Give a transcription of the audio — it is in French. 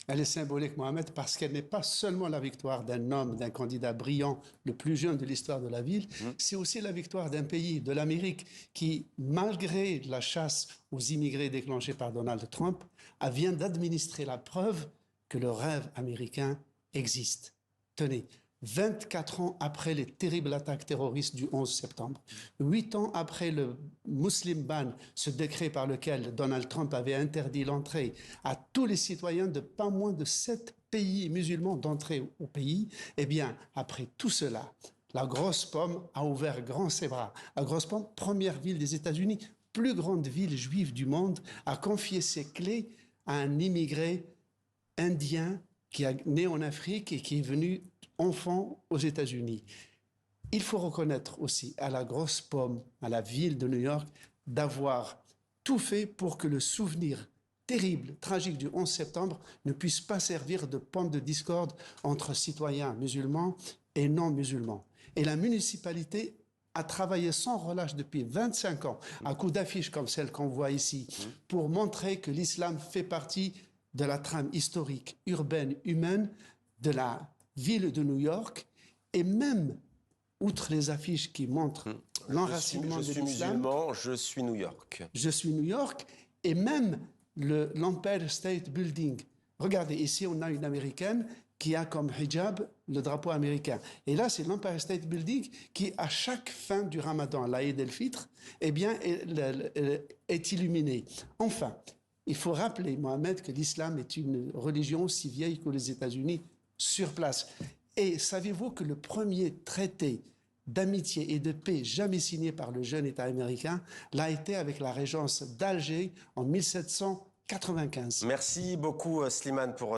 Elle est symbolique, Mohamed, parce qu'elle n'est pas seulement la victoire d'un homme, d'un candidat brillant, le plus jeune de l'histoire de la ville, c'est aussi la victoire d'un pays, de l'Amérique, qui, malgré la chasse aux immigrés déclenchée par Donald Trump, vient d'administrer la preuve que le rêve américain existe. Tenez, 24 ans après les terribles attaques terroristes du 11 septembre, 8 ans après le Muslim Ban, ce décret par lequel Donald Trump avait interdit l'entrée à tous les citoyens de pas moins de 7 pays musulmans d'entrer au pays, eh bien, après tout cela, la Grosse Pomme a ouvert grand ses bras. La Grosse Pomme, première ville des États-Unis, plus grande ville juive du monde, a confié ses clés à un immigré indien qui est né en Afrique et qui est venu enfant aux États-Unis. Il faut reconnaître aussi à la Grosse Pomme, à la ville de New York, d'avoir tout fait pour que le souvenir terrible, tragique du 11 septembre ne puisse pas servir de pente de discorde entre citoyens musulmans et non musulmans. Et la municipalité a travaillé sans relâche depuis 25 ans, à coups d'affiches comme celle qu'on voit ici, pour montrer que l'islam fait partie de la trame historique, urbaine, humaine de la ville de New York, et même, outre les affiches qui montrent l'enracinement de l'islam... Je suis musulman, je suis New York. Je suis New York, et même l'Empire State Building. Regardez, ici, on a une Américaine qui a comme hijab le drapeau américain. Et là, c'est l'Empire State Building qui, à chaque fin du Ramadan, l'Aïd el-Fitr, eh bien, est illuminé. Enfin, il faut rappeler, Mohamed, que l'islam est une religion aussi vieille que les États-Unis sur place. Et savez-vous que le premier traité d'amitié et de paix jamais signé par le jeune État américain l'a été avec la régence d'Alger en 1795. Merci beaucoup, Slimane, pour